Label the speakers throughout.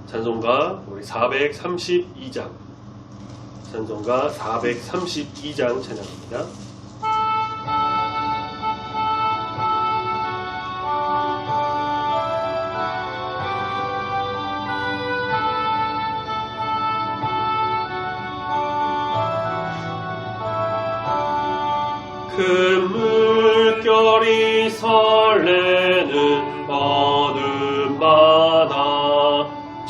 Speaker 1: 찬송가 우리 432장, 찬송가 432장 찬양합니다. 큰 물결이 설레는 거듭마다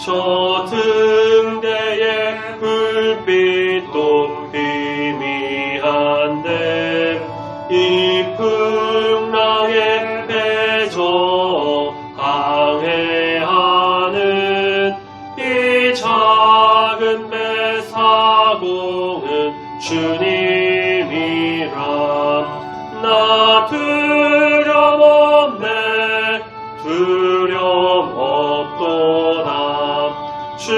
Speaker 1: 저 등대의 불빛도 희미한데 이 풍랑에 배저 항해하는 이 작은 배 사공은 주님이라. 나 두려움 없네, 두려움 없도다. 주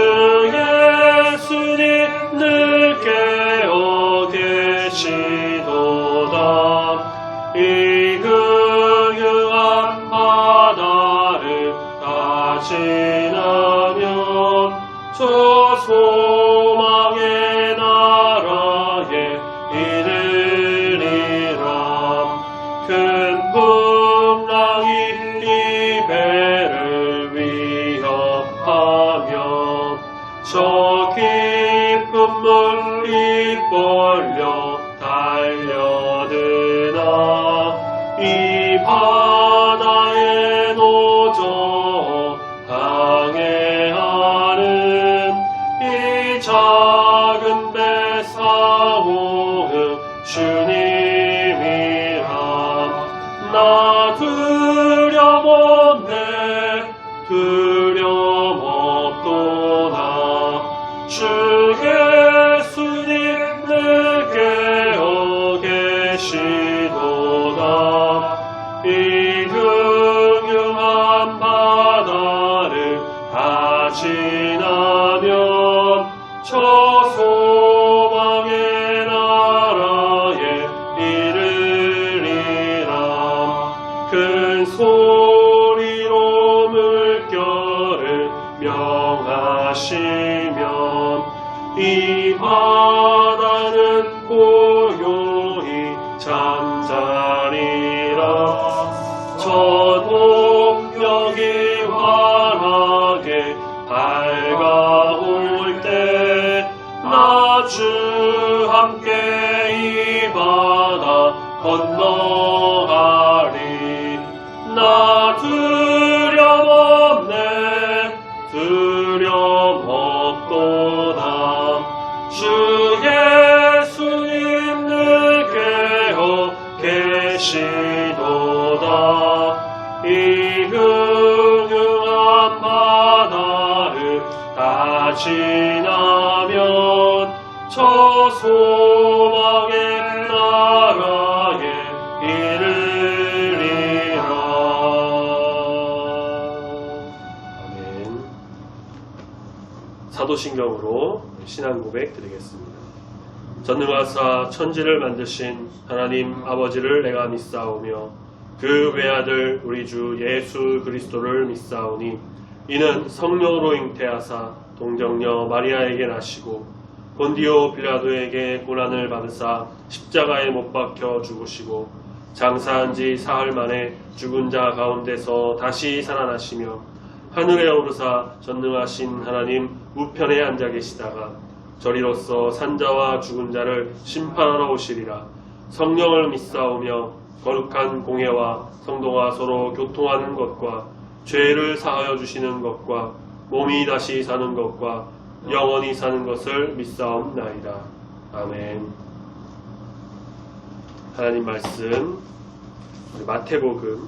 Speaker 1: 예수님 늘 깨어 계시도다. 이 극유한 바다를 다 지나면 저 소망의 나라에 이르리라. 큰 풍랑이 이 배를 위협하며 저 깊은 물이 벌려 달려드나 이 바다에 노저 항해하는 이 작은 배 사공은 주님이라. 나 두려움 없네, 두려움 없도다. 주 예수님 늘 깨어 계시도다. 이 극유한 바다를 다 지나면 저 소망의 나라에 이르리라. 큰 소리로 물결을 명하시면 이 바다는 고요히 잠자리라. 저 동력이 환하게 밝아올 때 나 주 함께 이 바다 건너가리. 나 두려움 없네, 두려움 없도다. 주 예수님 늘 깨어 계시도다. 이 극유한 바다를 다 지나면 저 소망의 나라에 이르리라. 아멘. 사도신경으로 신앙 고백 드리겠습니다. 전능하사 천지를 만드신 하나님 아버지를 내가 믿사오며 그 외아들 우리 주 예수 그리스도를 믿사오니 이는 성령으로 잉태하사 동정녀 마리아에게 나시고 본디오 빌라도에게 고난을 받으사 십자가에 못 박혀 죽으시고 장사한 지 사흘 만에 죽은 자 가운데서 다시 살아나시며 하늘에 오르사 전능하신 하나님 우편에 앉아 계시다가 저리로서 산자와 죽은 자를 심판하러 오시리라. 성령을 믿사오며 거룩한 공예와 성도가 서로 교통하는 것과 죄를 사하여 주시는 것과 몸이 다시 사는 것과 영원히 사는 것을 믿사옵나이다. 아멘. 하나님 말씀 우리 마태복음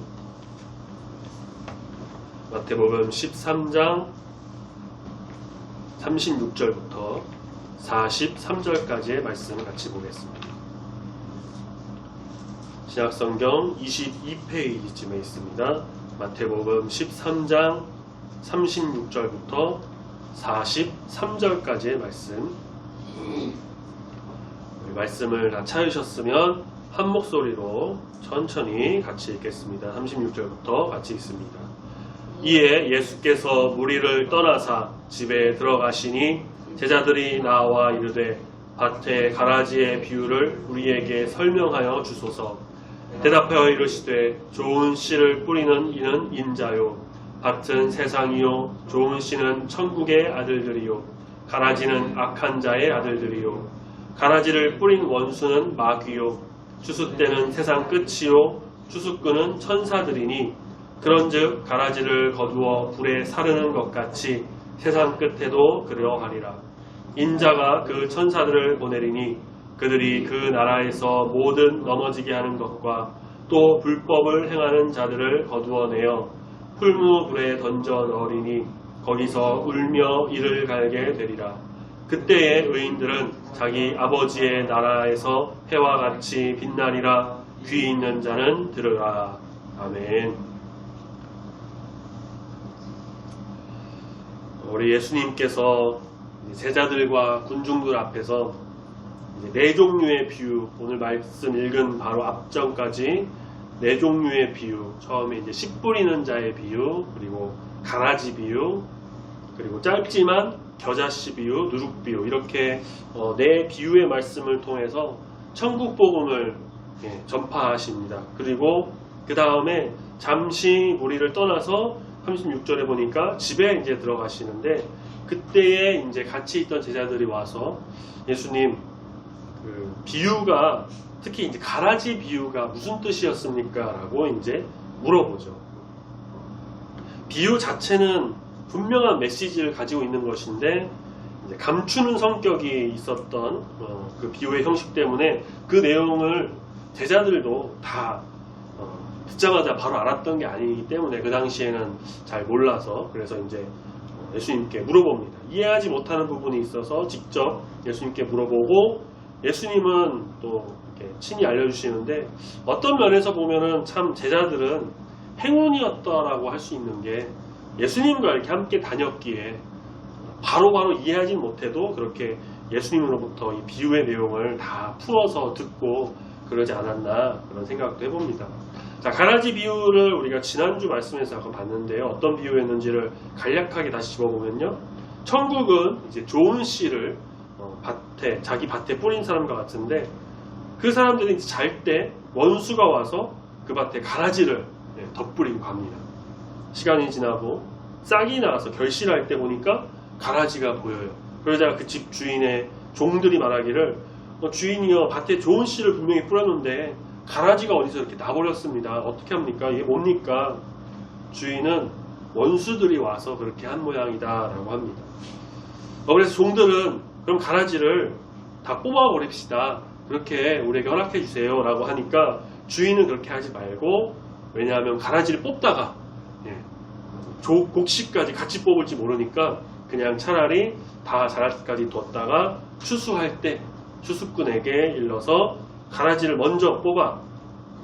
Speaker 1: 13장 36절부터 43절까지의 말씀을 같이 보겠습니다. 신약성경 22페이지쯤에 있습니다. 마태복음 13장 36절부터 43절까지의 말씀. 우리 말씀을 다 찾으셨으면 한 목소리로 천천히 같이 읽겠습니다. 36절부터 같이 읽습니다. 이에 예수께서 무리를 떠나사 집에 들어가시니 제자들이 나와 이르되 밭의 가라지의 비유를 우리에게 설명하여 주소서. 대답하여 이르시되 좋은 씨를 뿌리는 이는 인자요 밭은 세상이요 좋은 씨는 천국의 아들들이요 가라지는 악한 자의 아들들이요 가라지를 뿌린 원수는 마귀요 추수 때는 세상 끝이요 추수꾼은 천사들이니 그런즉 가라지를 거두어 불에 사르는 것 같이 세상 끝에도 그러하리라. 인자가 그 천사들을 보내리니 그들이 그 나라에서 모든 넘어지게 하는 것과 또 불법을 행하는 자들을 거두어내어 풀무불에 던져 넣으리니 거기서 울며 이를 갈게 되리라. 그때의 의인들은 자기 아버지의 나라에서 해와 같이 빛나리라. 귀 있는 자는 들으라. 아멘. 우리 예수님께서 제자들과 군중들 앞에서 네 종류의 비유, 오늘 말씀 읽은 바로 앞전까지 네 종류의 비유, 처음에 이제 씨 뿌리는 자의 비유, 그리고 가라지 비유, 그리고 짧지만 겨자씨 비유, 누룩 비유, 이렇게 네 비유의 말씀을 통해서 천국 복음을 전파하십니다. 그리고 그 다음에 잠시 무리를 떠나서 36절에 보니까 집에 이제 들어가시는데, 그때에 이제 같이 있던 제자들이 와서 예수님, 그 비유가 특히 이제 가라지 비유가 무슨 뜻이었습니까? 라고 이제 물어보죠. 비유 자체는 분명한 메시지를 가지고 있는 것인데 이제 감추는 성격이 있었던 그 비유의 형식 때문에 그 내용을 제자들도 다 듣자마자 바로 알았던 게 아니기 때문에 그 당시에는 잘 몰라서, 그래서 이제 예수님께 물어봅니다. 이해하지 못하는 부분이 있어서 직접 예수님께 물어보고, 예수님은 또 이렇게 친히 알려주시는데, 어떤 면에서 보면은 참 제자들은 행운이었다라고 할 수 있는 게, 예수님과 이렇게 함께 다녔기에 바로바로 이해하지 못해도 그렇게 예수님으로부터 이 비유의 내용을 다 풀어서 듣고 그러지 않았나, 그런 생각도 해봅니다. 자, 가라지 비유를 우리가 지난주 말씀에서 한번 봤는데요. 어떤 비유였는지를 간략하게 다시 짚어보면요. 천국은 이제 좋은 씨를 자기 밭에 뿌린 사람과 같은데, 그 사람들이 이제 잘 때 원수가 와서 그 밭에 가라지를 덧뿌리고 갑니다. 시간이 지나고 싹이 나서 결실할 때 보니까 가라지가 보여요. 그러자 그 집 주인의 종들이 말하기를, 주인이요, 밭에 좋은 씨를 분명히 뿌렸는데 가라지가 어디서 이렇게 나버렸습니다. 어떻게 합니까? 이게 뭡니까? 주인은 원수들이 와서 그렇게 한 모양이다 라고 합니다. 그래서 종들은 그럼 가라지를 다 뽑아버립시다, 그렇게 우리에게 허락해 주세요 라고 하니까, 주인은 그렇게 하지 말고, 왜냐하면 가라지를 뽑다가 곡식까지 같이 뽑을지 모르니까 그냥 차라리 다 자랄 때까지 뒀다가 추수할 때 추수꾼에게 일러서 가라지를 먼저 뽑아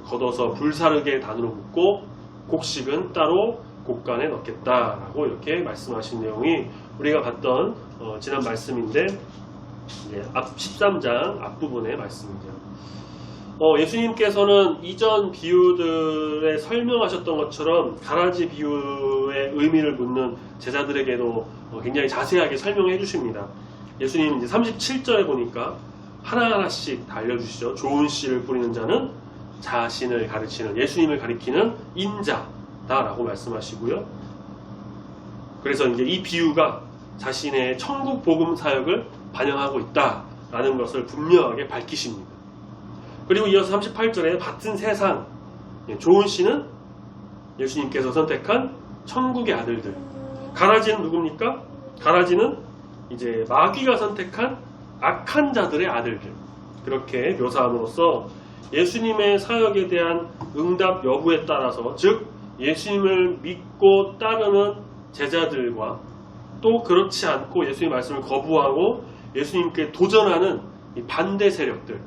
Speaker 1: 걷어서 불사르게 단으로 묶고 곡식은 따로 곡간에 넣겠다라고 이렇게 말씀하신 내용이 우리가 봤던 지난 말씀인데, 앞 13장 앞부분의 말씀이죠. 예수님께서는 이전 비유들에 설명하셨던 것처럼 가라지 비유의 의미를 묻는 제자들에게도 굉장히 자세하게 설명해 주십니다. 예수님 이제 37절에 보니까 하나하나씩 다 알려주시죠. 좋은 씨를 뿌리는 자는 자신을 가르치는, 예수님을 가리키는 인자다라고 말씀하시고요. 그래서 이제 이 비유가 자신의 천국 복음 사역을 반영하고 있다라는 것을 분명하게 밝히십니다. 그리고 이어서 38절에 밭은 세상, 좋은 씨는 예수님께서 선택한 천국의 아들들. 가라지는 누굽니까? 가라지는 이제 마귀가 선택한 악한 자들의 아들들. 그렇게 묘사함으로써 예수님의 사역에 대한 응답 여부에 따라서, 즉 예수님을 믿고 따르는 제자들과 또 그렇지 않고 예수님의 말씀을 거부하고 예수님께 도전하는 이 반대 세력들,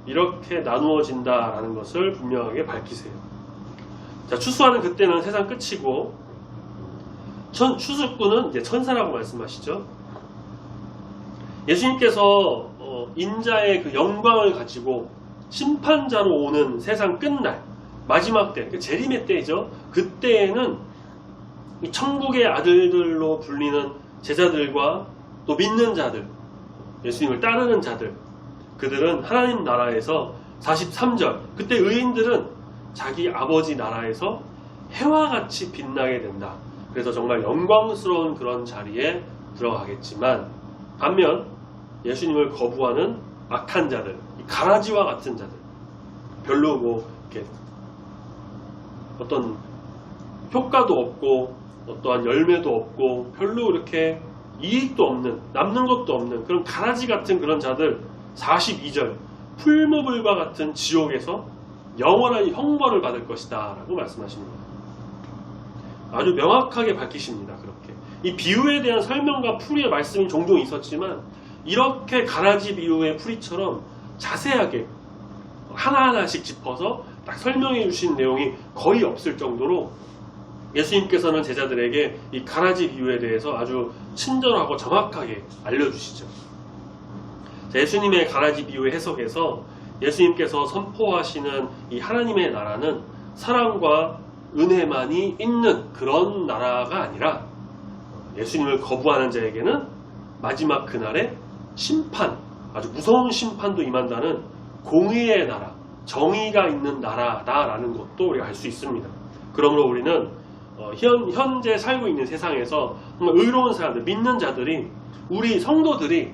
Speaker 1: 이렇게 나누어진다라는 것을 분명하게 밝히세요. 자, 추수하는 그때는 세상 끝이고, 추수꾼은 이제 천사라고 말씀하시죠. 예수님께서 인자의 그 영광을 가지고 심판자로 오는 세상 끝날 마지막 때, 그 재림의 때이죠. 그때에는 이 천국의 아들들로 불리는 제자들과 또 믿는 자들, 예수님을 따르는 자들, 그들은 하나님 나라에서 43절, 그때 의인들은 자기 아버지 나라에서 해와 같이 빛나게 된다. 그래서 정말 영광스러운 그런 자리에 들어가겠지만, 반면 예수님을 거부하는 악한 자들, 이 가라지와 같은 자들, 별로 뭐 이렇게 어떤 효과도 없고 어떠한 열매도 없고 별로 이렇게 이익도 없는, 남는 것도 없는 그런 가라지 같은 그런 자들, 42절, 풀무불과 같은 지옥에서 영원한 형벌을 받을 것이다 라고 말씀하십니다. 아주 명확하게 밝히십니다. 그렇게 이 비유에 대한 설명과 풀이의 말씀이 종종 있었지만, 이렇게 가라지 비유의 풀이처럼 자세하게 하나하나씩 짚어서 딱 설명해 주신 내용이 거의 없을 정도로 예수님께서는 제자들에게 이 가라지 비유에 대해서 아주 친절하고 정확하게 알려주시죠. 예수님의 가라지 비유의 해석에서 예수님께서 선포하시는 이 하나님의 나라는 사랑과 은혜만이 있는 그런 나라가 아니라, 예수님을 거부하는 자에게는 마지막 그날에 심판, 아주 무서운 심판도 임한다는 공의의 나라, 정의가 있는 나라다라는 것도 우리가 알 수 있습니다. 그러므로 우리는 현재 살고 있는 세상에서 정말 의로운 사람들, 믿는 자들이, 우리 성도들이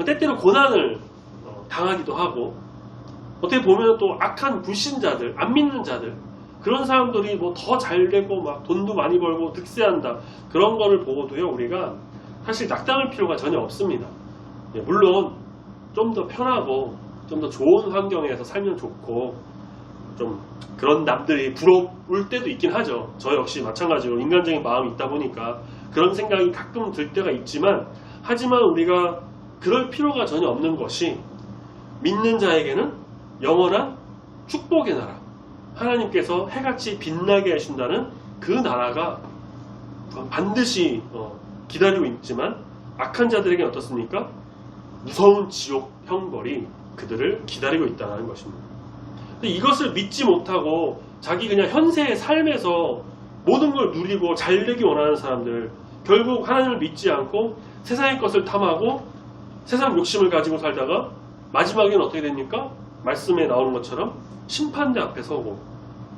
Speaker 1: 때때로 고난을 당하기도 하고, 어떻게 보면 또 악한 불신자들, 안 믿는 자들, 그런 사람들이 뭐 더 잘되고 막 돈도 많이 벌고 득세한다, 그런 거를 보고도요, 우리가 사실 낙담할 필요가 전혀 없습니다. 물론 좀 더 편하고 좀 더 좋은 환경에서 살면 좋고, 좀 그런 남들이 부러울 때도 있긴 하죠. 저 역시 마찬가지로 인간적인 마음이 있다 보니까 그런 생각이 가끔 들 때가 있지만, 하지만 우리가 그럴 필요가 전혀 없는 것이, 믿는 자에게는 영원한 축복의 나라, 하나님께서 해같이 빛나게 하신다는 그 나라가 반드시 기다리고 있지만, 악한 자들에게는 어떻습니까? 무서운 지옥 형벌이 그들을 기다리고 있다는 것입니다. 근데 이것을 믿지 못하고 자기 그냥 현세의 삶에서 모든 걸 누리고 잘되기 원하는 사람들, 결국 하나님을 믿지 않고 세상의 것을 탐하고 세상 욕심을 가지고 살다가 마지막에는 어떻게 됩니까? 말씀에 나오는 것처럼 심판대 앞에 서고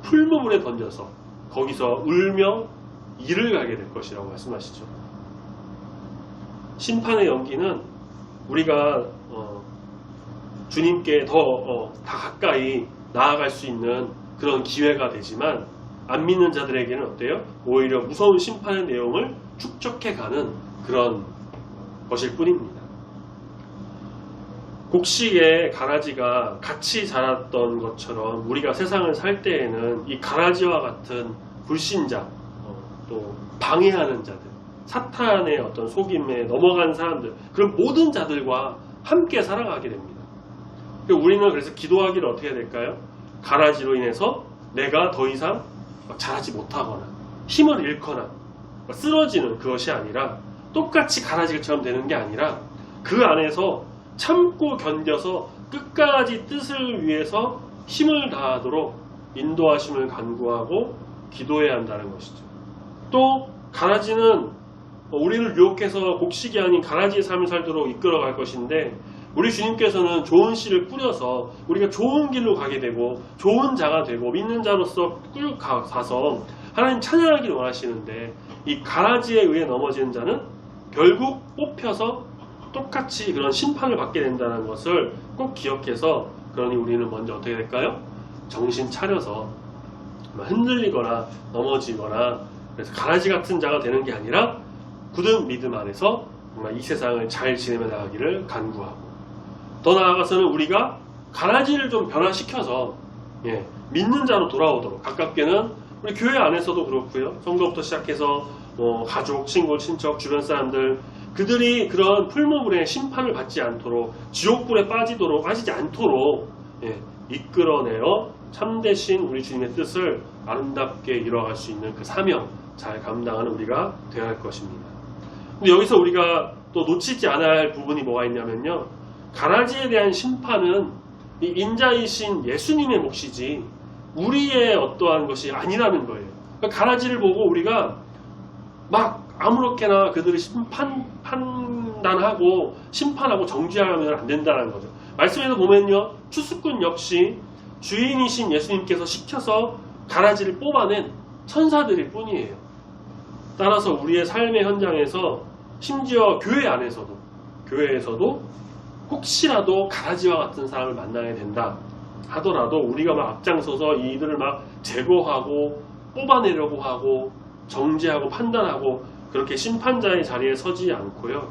Speaker 1: 풀무불에 던져서 거기서 울며 이를 가게 될 것이라고 말씀하시죠. 심판의 연기는 우리가 주님께 다 가까이 나아갈 수 있는 그런 기회가 되지만, 안 믿는 자들에게는 어때요? 오히려 무서운 심판의 내용을 축적해가는 그런 것일 뿐입니다. 곡식에 가라지가 같이 자랐던 것처럼 우리가 세상을 살 때에는 이 가라지와 같은 불신자, 또 방해하는 자들, 사탄의 어떤 속임에 넘어간 사람들, 그런 모든 자들과 함께 살아가게 됩니다. 우리는 그래서 기도하기를 어떻게 해야 될까요? 가라지로 인해서 내가 더 이상 자라지 못하거나 힘을 잃거나 쓰러지는 그것이 아니라, 똑같이 가라지처럼 되는 게 아니라, 그 안에서 참고 견뎌서 끝까지 뜻을 위해서 힘을 다하도록 인도하심을 간구하고 기도해야 한다는 것이죠. 또 가라지는 우리를 유혹해서 곡식이 아닌 가라지의 삶을 살도록 이끌어갈 것인데, 우리 주님께서는 좋은 씨를 뿌려서 우리가 좋은 길로 가게 되고 좋은 자가 되고 믿는 자로서 쭉 가서 하나님 찬양하기를 원하시는데, 이 가라지에 의해 넘어지는 자는 결국 뽑혀서 똑같이 그런 심판을 받게 된다는 것을 꼭 기억해서, 그러니 우리는 먼저 어떻게 될까요? 정신 차려서 흔들리거나 넘어지거나 그래서 가라지 같은 자가 되는 게 아니라, 굳은 믿음 안에서 정말 이 세상을 잘 지내며 나가기를 간구하고, 더 나아가서는 우리가 가라지를 좀 변화시켜서 믿는 자로 돌아오도록, 가깝게는 우리 교회 안에서도 그렇고요, 성도부터 시작해서 가족, 친구, 친척, 주변 사람들, 그들이 그런 풀무불의 심판을 받지 않도록, 지옥불에 빠지지 않도록 이끌어내어 참되신 우리 주님의 뜻을 아름답게 이뤄갈 수 있는 그 사명 잘 감당하는 우리가 되어야 할 것입니다. 근데 여기서 우리가 또 놓치지 않아야 할 부분이 뭐가 있냐면요, 가라지에 대한 심판은 이 인자이신 예수님의 몫이지 우리의 어떠한 것이 아니라는 거예요. 그러니까 가라지를 보고 우리가 막 아무렇게나 그들을 판단하고 심판하고 정죄하면 안 된다는 거죠. 말씀에서 보면요, 추수꾼 역시 주인이신 예수님께서 시켜서 가라지를 뽑아낸 천사들일 뿐이에요. 따라서 우리의 삶의 현장에서, 심지어 교회에서도 혹시라도 가라지와 같은 사람을 만나게 된다 하더라도 우리가 막 앞장서서 이들을 막 제거하고 뽑아내려고 하고 정죄하고 판단하고 그렇게 심판자의 자리에 서지 않고요.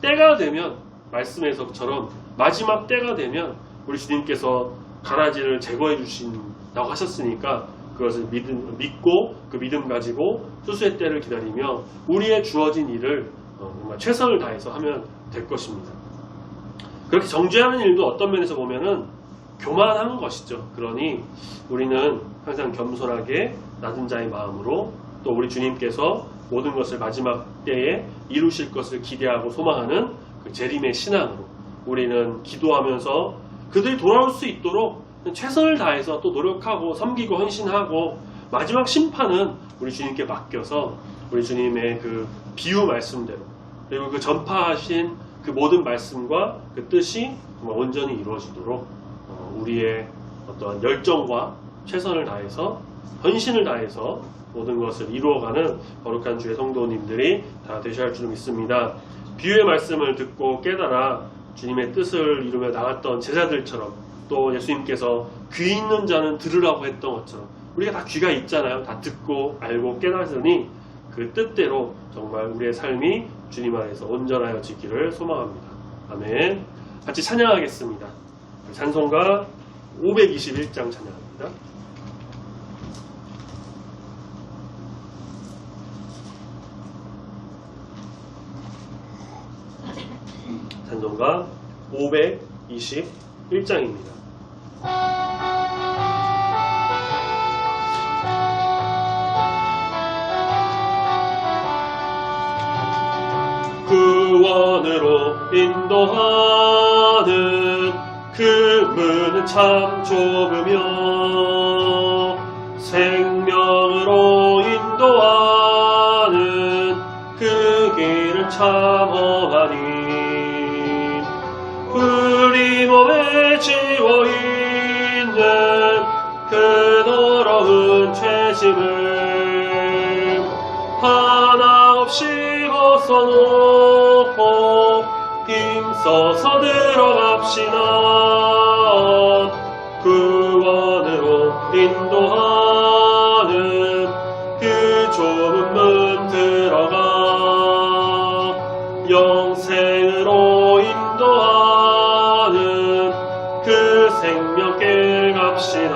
Speaker 1: 때가 되면, 말씀에서처럼 마지막 때가 되면 우리 주님께서 가라지를 제거해 주신다고 하셨으니까 그것을 믿고 그 믿음 가지고 수수의 때를 기다리며 우리의 주어진 일을 정말 최선을 다해서 하면 될 것입니다. 그렇게 정죄하는 일도 어떤 면에서 보면은 교만한 것이죠. 그러니 우리는 항상 겸손하게 낮은 자의 마음으로, 또 우리 주님께서 모든 것을 마지막 때에 이루실 것을 기대하고 소망하는 그 재림의 신앙으로 우리는 기도하면서 그들이 돌아올 수 있도록 최선을 다해서 또 노력하고 섬기고 헌신하고, 마지막 심판은 우리 주님께 맡겨서 우리 주님의 그 비유 말씀대로, 그리고 그 전파하신 그 모든 말씀과 그 뜻이 정말 온전히 이루어지도록 우리의 어떠한 열정과 최선을 다해서, 헌신을 다해서 모든 것을 이루어가는 거룩한 주의 성도님들이 다 되셔야 할 줄 믿습니다. 비유의 말씀을 듣고 깨달아 주님의 뜻을 이루며 나갔던 제자들처럼, 또 예수님께서 귀 있는 자는 들으라고 했던 것처럼 우리가 다 귀가 있잖아요. 다 듣고 알고 깨달으니 그 뜻대로 정말 우리의 삶이 주님 안에서 온전하여지기를 소망합니다. 아멘. 같이 찬양하겠습니다. 찬송가 521장 찬양합니다. 찬송가 521장입니다. 구원으로 인도하는 그 문은 참 좁으며 생명으로 인도하는 그 길은 참 험하니 우리 몸에 지워있는 그 더러운 죄짐을 하나 없이 벗어놓고 힘써서 들어갑시다. 구원으로 인도하는 그 좁은 문 들어가 영생으로 인도하는 그 생명길 갑시다.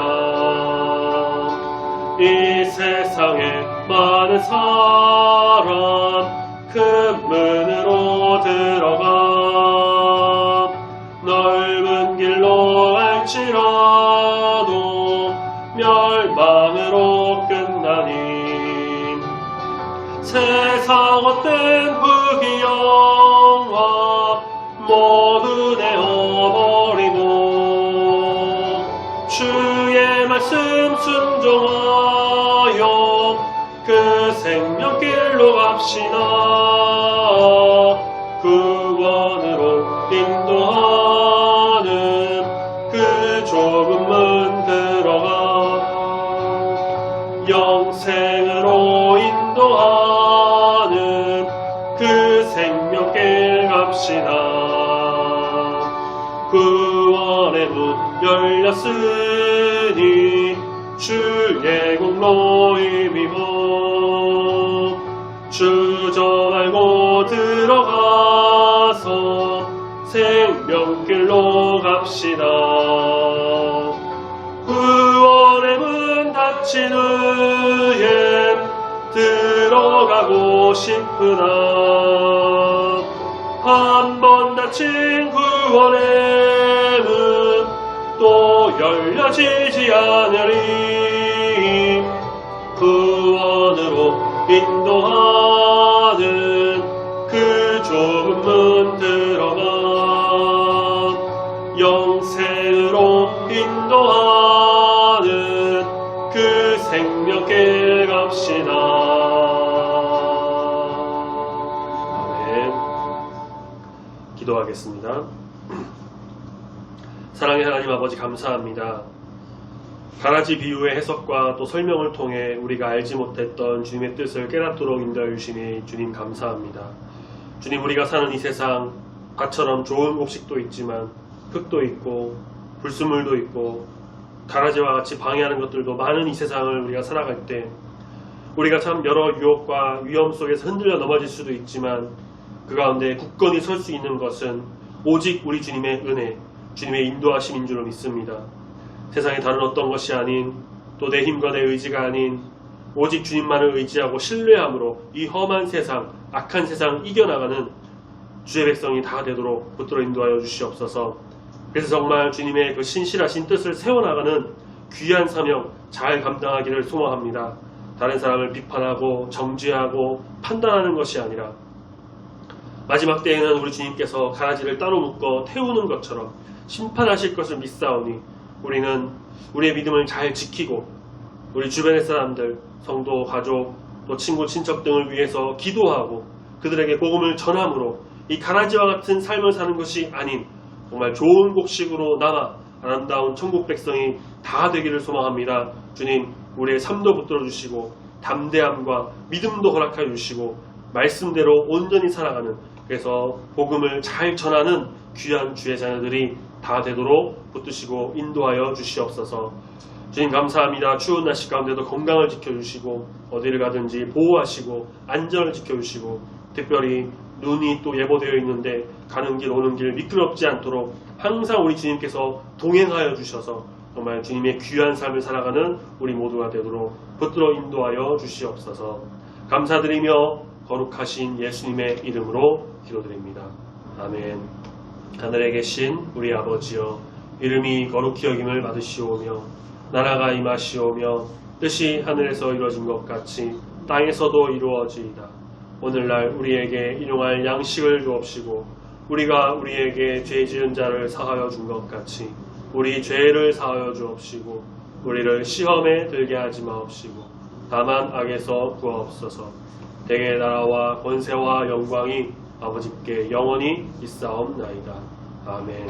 Speaker 1: 이 세상에 많은 사람 그 문으로 들어가 넓은 길로 갈지라도 멸망으로 끝나니 세상 어떤 부귀영화 모두 내어버리고 주의 말씀 순종하여 그 생명길로 갑시다. 구원으로 인도하는 그 좁은 문 들어가 영생으로 인도하는 그 생명길 갑시다. 구원의 문 열렸으니 주의 공로 힘입어 주저 말고 들어가서 생명길로 갑시다. 구원의 문 닫힌 후에 들어가고 싶으나 한 번 닫힌 구원의 문 또 열려지지 않으리. 구원으로 인도하는 그 좁은 문 들어가 영생으로 인도하는 그 생명길 갑시다. 기도하겠습니다. 사랑의 하나님 아버지, 감사합니다. 가라지 비유의 해석과 또 설명을 통해 우리가 알지 못했던 주님의 뜻을 깨닫도록 인도해 주시니 주님 감사합니다. 주님, 우리가 사는 이 세상 밭처럼 좋은 곡식도 있지만 흙도 있고 불순물도 있고 가라지와 같이 방해하는 것들도 많은 이 세상을 우리가 살아갈 때 우리가 참 여러 유혹과 위험 속에서 흔들려 넘어질 수도 있지만 그 가운데 굳건히 설 수 있는 것은 오직 우리 주님의 은혜, 주님의 인도하심인 줄로 믿습니다. 세상의 다른 어떤 것이 아닌, 또 내 힘과 내 의지가 아닌 오직 주님만을 의지하고 신뢰함으로 이 험한 세상, 악한 세상 이겨나가는 주의 백성이 다 되도록 붙들어 인도하여 주시옵소서. 그래서 정말 주님의 그 신실하신 뜻을 세워나가는 귀한 사명 잘 감당하기를 소망합니다. 다른 사람을 비판하고 정죄하고 판단하는 것이 아니라 마지막 때에는 우리 주님께서 가라지를 따로 묶어 태우는 것처럼 심판하실 것을 믿사오니 우리는 우리의 믿음을 잘 지키고 우리 주변의 사람들, 성도, 가족, 또 친구, 친척 등을 위해서 기도하고 그들에게 복음을 전함으로 이 가라지와 같은 삶을 사는 것이 아닌 정말 좋은 곡식으로 남아 아름다운 천국 백성이 다 되기를 소망합니다. 주님, 우리의 삶도 붙들어 주시고 담대함과 믿음도 허락하여 주시고 말씀대로 온전히 살아가는, 그래서 복음을 잘 전하는 귀한 주의 자녀들이 다 되도록 붙드시고 인도하여 주시옵소서. 주님 감사합니다. 추운 날씨 가운데도 건강을 지켜주시고 어디를 가든지 보호하시고 안전을 지켜주시고 특별히 눈이 또 예보되어 있는데 가는 길 오는 길 미끄럽지 않도록 항상 우리 주님께서 동행하여 주셔서 정말 주님의 귀한 삶을 살아가는 우리 모두가 되도록 붙들어 인도하여 주시옵소서. 감사드리며 거룩하신 예수님의 이름으로 기도드립니다. 아멘. 하늘에 계신 우리 아버지여, 이름이 거룩히 여김을 받으시오며 나라가 임하시오며 뜻이 하늘에서 이루어진 것 같이 땅에서도 이루어지이다. 오늘날 우리에게 일용할 양식을 주옵시고 우리가 우리에게 죄 지은 자를 사하여 준 것 같이 우리 죄를 사하여 주옵시고 우리를 시험에 들게 하지 마옵시고 다만 악에서 구하옵소서. 대개 나라와 권세와 영광이 아버지께 영원히 있사옵나이다. 아멘.